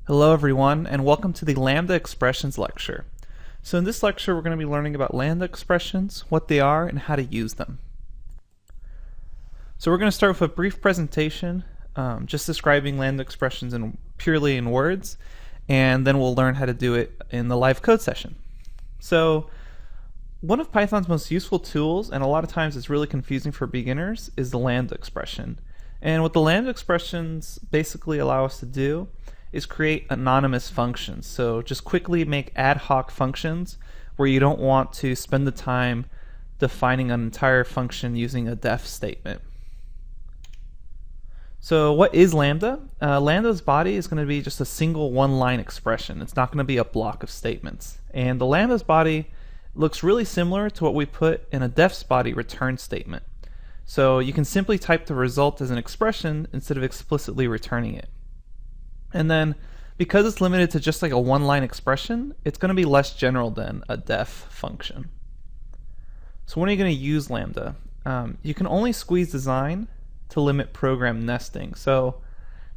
Hello everyone, and welcome to the Lambda Expressions lecture. So in this lecture we're going to be learning about Lambda expressions, what they are, and how to use them. So we're going to start with a brief presentation, just describing Lambda expressions purely in words, and then we'll learn how to do it in the live code session. So one of Python's most useful tools, and a lot of times it's really confusing for beginners, is the Lambda expression. And what the Lambda expressions basically allow us to do is create anonymous functions. So just quickly make ad hoc functions where you don't want to spend the time defining an entire function using a def statement. So what is Lambda? Lambda's body is going to be just a single one-line expression. It's not going to be a block of statements. And the Lambda's body looks really similar to what we put in a def's body return statement. So you can simply type the result as an expression instead of explicitly returning it. And then, because it's limited to just like a one-line expression, it's going to be less general than a def function. So when are you going to use Lambda? You can only squeeze design to limit program nesting. So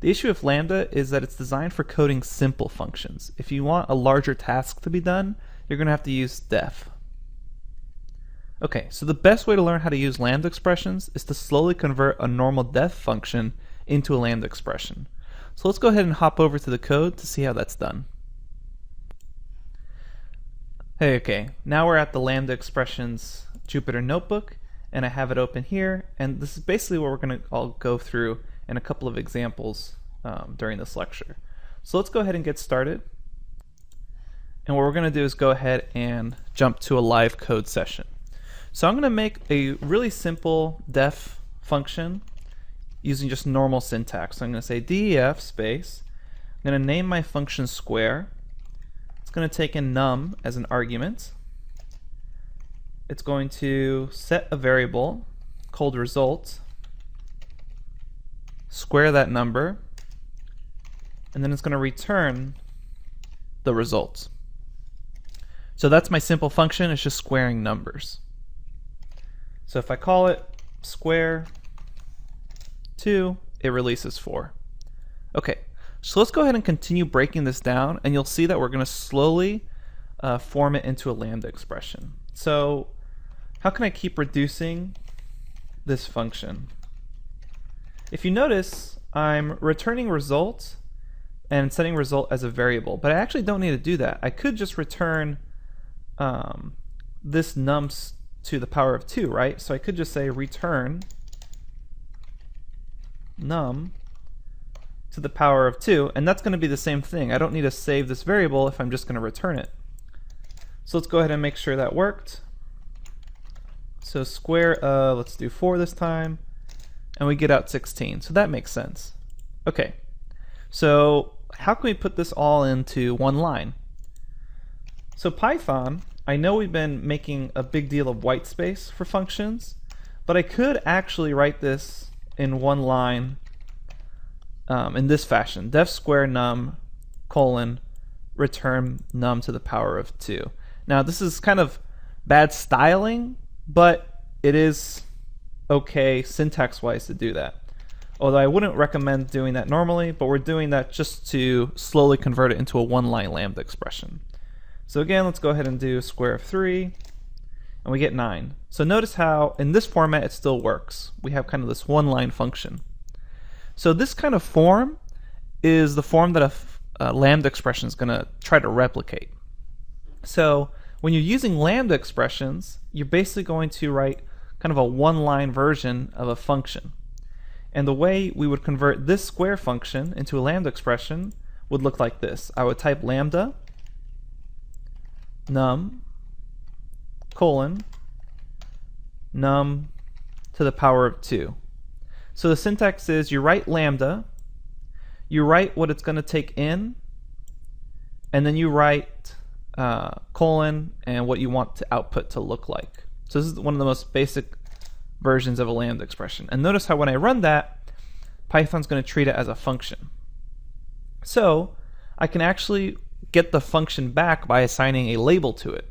the issue with Lambda is that it's designed for coding simple functions. If you want a larger task to be done, you're going to have to use def. Okay, so the best way to learn how to use Lambda expressions is to slowly convert a normal def function into a Lambda expression. So let's go ahead and hop over to the code to see how that's done. Hey, okay, now we're at the Lambda expressions Jupyter notebook, and I have it open here, and this is basically what we're going to all go through in a couple of examples during this lecture. So let's go ahead and get started. And what we're going to do is go ahead and jump to a live code session. So I'm going to make a really simple def function using just normal syntax. So I'm going to say def space. I'm going to name my function square. It's going to take in num as an argument. It's going to set a variable called result, square that number, and then it's going to return the result. So that's my simple function. It's just squaring numbers. So if I call it square 2, it releases 4. Okay, so let's go ahead and continue breaking this down, and you'll see that we're going to slowly form it into a Lambda expression. So how can I keep reducing this function? If you notice, I'm returning result and setting result as a variable, but I actually don't need to do that. I could just return this nums to the power of 2, right? So I could just say return num to the power of 2, and that's going to be the same thing. I don't need to save this variable if I'm just going to return it. So let's go ahead and make sure that worked. So square, let's do 4 this time, and we get out 16. So that makes sense. Okay, so how can we put this all into one line? So Python, I know we've been making a big deal of white space for functions, but I could actually write this in one line in this fashion: def square num colon return num to the power of 2. Now this is kind of bad styling, but it is okay syntax wise to do that. Although I wouldn't recommend doing that normally, but we're doing that just to slowly convert it into a one-line Lambda expression. So again, let's go ahead and do square of 3, and we get 9. So notice how in this format it still works. We have kind of this one-line function. So this kind of form is the form that a Lambda expression is going to try to replicate. So when you're using Lambda expressions, you're basically going to write kind of a one-line version of a function. And the way we would convert this square function into a Lambda expression would look like this. I would type lambda num colon num to the power of 2. So the syntax is you write lambda, you write what it's going to take in, and then you write colon and what you want the output to look like. So this is one of the most basic versions of a Lambda expression. And notice how when I run that, Python's going to treat it as a function. So I can actually get the function back by assigning a label to it.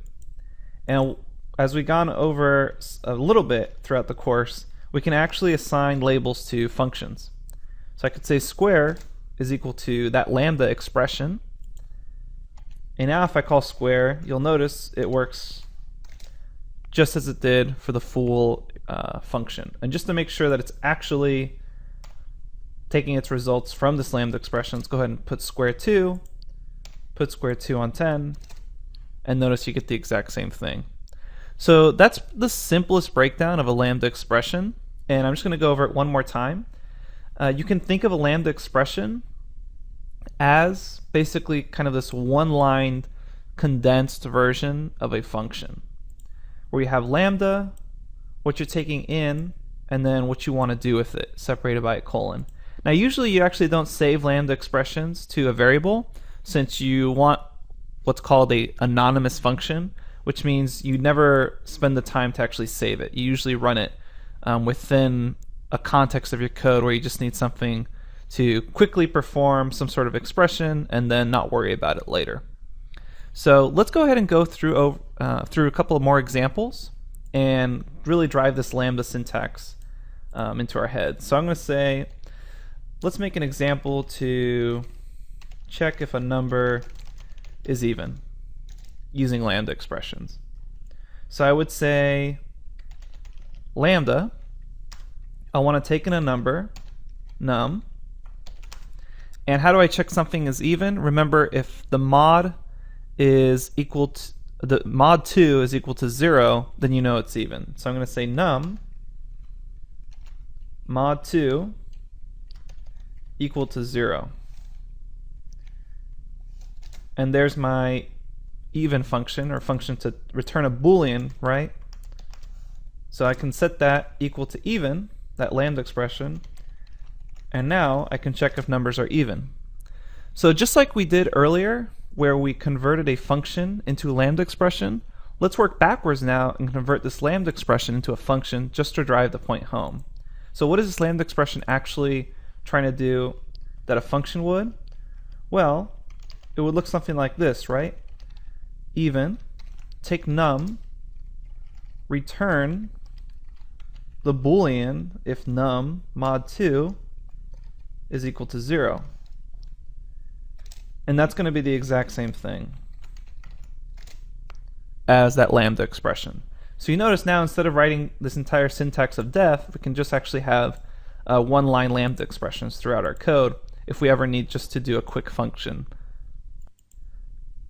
And as we've gone over a little bit throughout the course, we can actually assign labels to functions. So I could say square is equal to that lambda expression. And now if I call square, you'll notice it works just as it did for the full function. And just to make sure that it's actually taking its results from this lambda expression, let's go ahead and put square 2, put square 2 on 10, and notice you get the exact same thing. So that's the simplest breakdown of a lambda expression, and I'm just going to go over it one more time. You can think of a lambda expression as basically kind of this one-line condensed version of a function, where you have lambda, what you're taking in, and then what you want to do with it, separated by a colon. Now usually you actually don't save lambda expressions to a variable, since you want what's called a anonymous function, which means you never spend the time to actually save it. You usually run it within a context of your code where you just need something to quickly perform some sort of expression and then not worry about it later. So let's go ahead and go through a couple of more examples and really drive this lambda syntax into our head. So I'm going to say, let's make an example to check if a number is even using lambda expressions. So I would say lambda, I want to take in a number, num, and how do I check something is even? Remember, if the mod is equal to, the mod 2 is equal to 0, then you know it's even. So I'm going to say num mod 2 equal to 0. And there's my even function, or function to return a Boolean, right? So I can set that equal to even, that lambda expression, and now I can check if numbers are even. So just like we did earlier, where we converted a function into a lambda expression, let's work backwards now and convert this lambda expression into a function just to drive the point home. So what is this lambda expression actually trying to do that a function would? Well, it would look something like this, right? Even, take num, return the Boolean if num mod 2 is equal to 0. And that's going to be the exact same thing as that lambda expression. So you notice now, instead of writing this entire syntax of def, we can just actually have one-line lambda expressions throughout our code if we ever need just to do a quick function.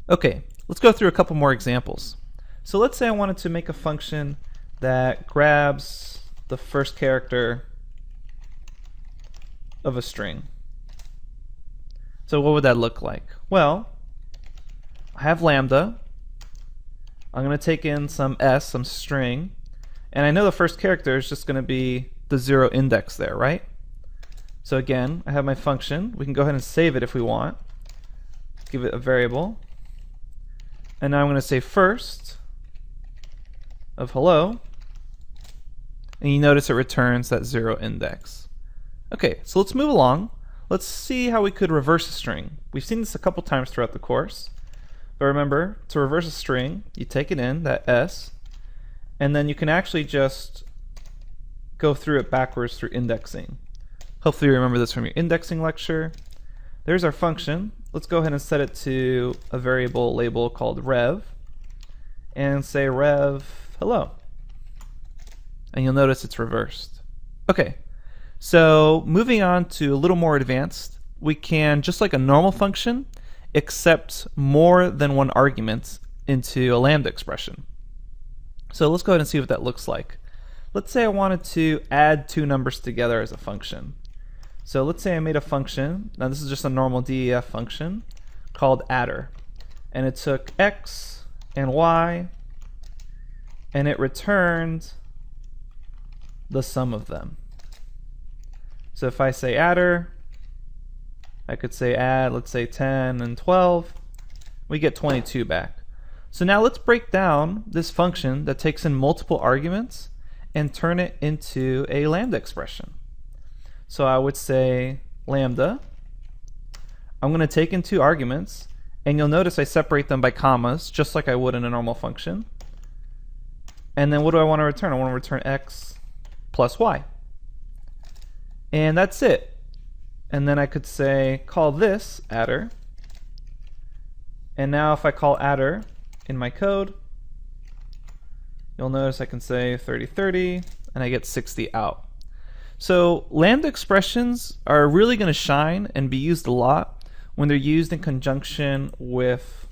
Okay, let's go through a couple more examples. So let's say I wanted to make a function that grabs the first character of a string. So what would that look like? Well, I have lambda. I'm going to take in some s, some string, and I know the first character is just going to be the 0 index there, right? So again, I have my function. We can go ahead and save it if we want. Give it a variable. And now I'm going to say first of hello, and you notice it returns that 0 index. Okay, so let's move along. Let's see how we could reverse a string. We've seen this a couple times throughout the course, but remember, to reverse a string, you take it in, that s, and then you can actually just go through it backwards through indexing. Hopefully you remember this from your indexing lecture. There's our function. Let's go ahead and set it to a variable label called rev, and say rev hello. And you'll notice it's reversed. Okay, so moving on to a little more advanced, we can, just like a normal function, accept more than one argument into a lambda expression. So let's go ahead and see what that looks like. Let's say I wanted to add two numbers together as a function. So let's say I made a function, now this is just a normal DEF function, called adder. And it took x and y, and it returned the sum of them. So if I say adder, I could say add, let's say 10 and 12, we get 22 back. So now let's break down this function that takes in multiple arguments and turn it into a lambda expression. So I would say lambda, I'm going to take in two arguments, and you'll notice I separate them by commas just like I would in a normal function. And then what do I want to return? I want to return x plus y. And that's it. And then I could say call this adder. And now if I call adder in my code, you'll notice I can say 3030 and I get 60 out. So Lambda expressions are really going to shine and be used a lot when they're used in conjunction with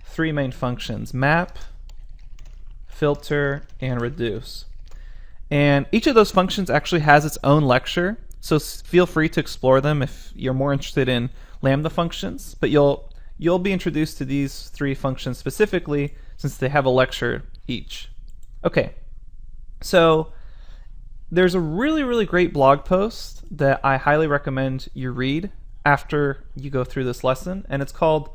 three main functions: map, filter, and reduce. And each of those functions actually has its own lecture, so feel free to explore them if you're more interested in Lambda functions, but you'll be introduced to these three functions specifically since they have a lecture each. Okay, so there's a really great blog post that I highly recommend you read after you go through this lesson, and it's called,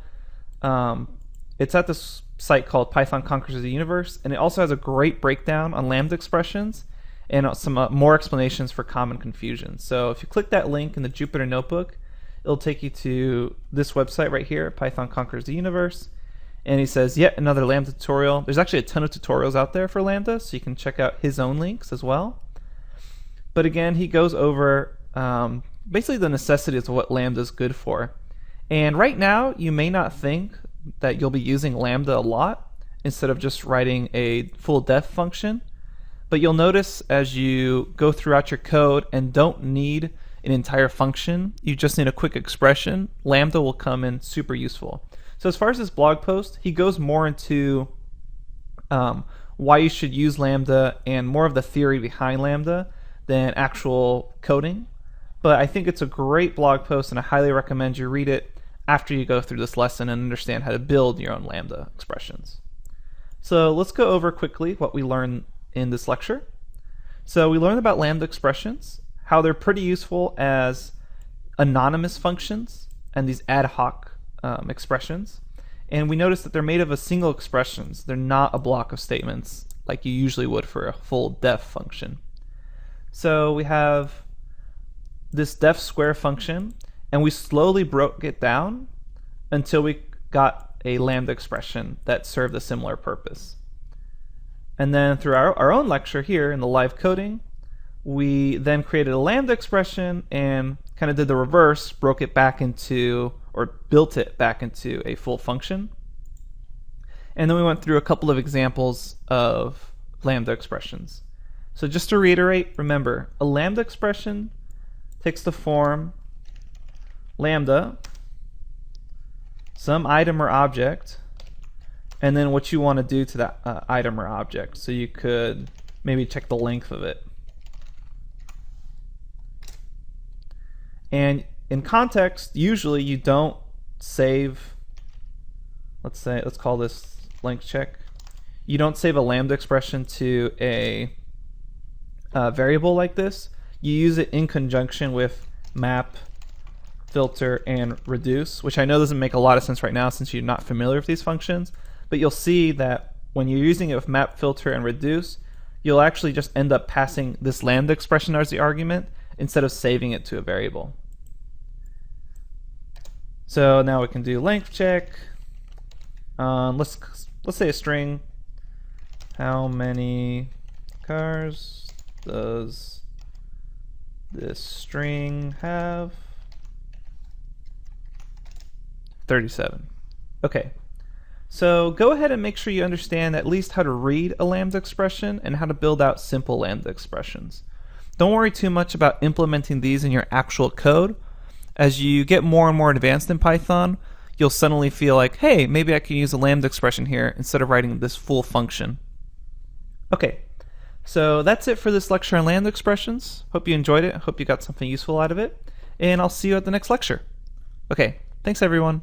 it's at this site called Python Conquers the Universe, and it also has a great breakdown on Lambda expressions and some more explanations for common confusion. So if you click that link in the Jupyter Notebook, it'll take you to this website right here, Python Conquers the Universe, and he says yet another Lambda tutorial. There's actually a ton of tutorials out there for Lambda, so you can check out his own links as well. But again, he goes over basically the necessities of what Lambda is good for. And right now, you may not think that you'll be using Lambda a lot instead of just writing a full def function. But you'll notice as you go throughout your code and don't need an entire function, you just need a quick expression, Lambda will come in super useful. So as far as this blog post, he goes more into why you should use Lambda and more of the theory behind Lambda than actual coding. But I think it's a great blog post and I highly recommend you read it after you go through this lesson and understand how to build your own Lambda expressions. So let's go over quickly what we learned in this lecture. So we learned about Lambda expressions, how they're pretty useful as anonymous functions and these ad hoc expressions. And we noticed that they're made of a single expressions. They're not a block of statements like you usually would for a full def function. So we have this def square function, and we slowly broke it down until we got a Lambda expression that served a similar purpose. And then through our own lecture here in the live coding, we then created a Lambda expression and kind of did the reverse, broke it back into, or built it back into a full function. And then we went through a couple of examples of Lambda expressions. So just to reiterate, remember, a Lambda expression takes the form Lambda, some item or object, and then what you want to do to that item or object. So you could maybe check the length of it. And in context, usually you don't save, let's call this length check. You don't save a Lambda expression to a variable like this. You use it in conjunction with map, filter, and reduce, which I know doesn't make a lot of sense right now since you're not familiar with these functions, but you'll see that when you're using it with map, filter, and reduce, you'll actually just end up passing this Lambda expression as the argument instead of saving it to a variable. So now we can do length check. Let's say a string. How many cars does this string have? 37. Okay. So go ahead and make sure you understand at least how to read a Lambda expression and how to build out simple Lambda expressions. Don't worry too much about implementing these in your actual code. As you get more and more advanced in Python, you'll suddenly feel like, hey, maybe I can use a Lambda expression here instead of writing this full function. Okay, so that's it for this lecture on Lambda expressions. Hope you enjoyed it. Hope you got something useful out of it. And I'll see you at the next lecture. Okay, thanks everyone.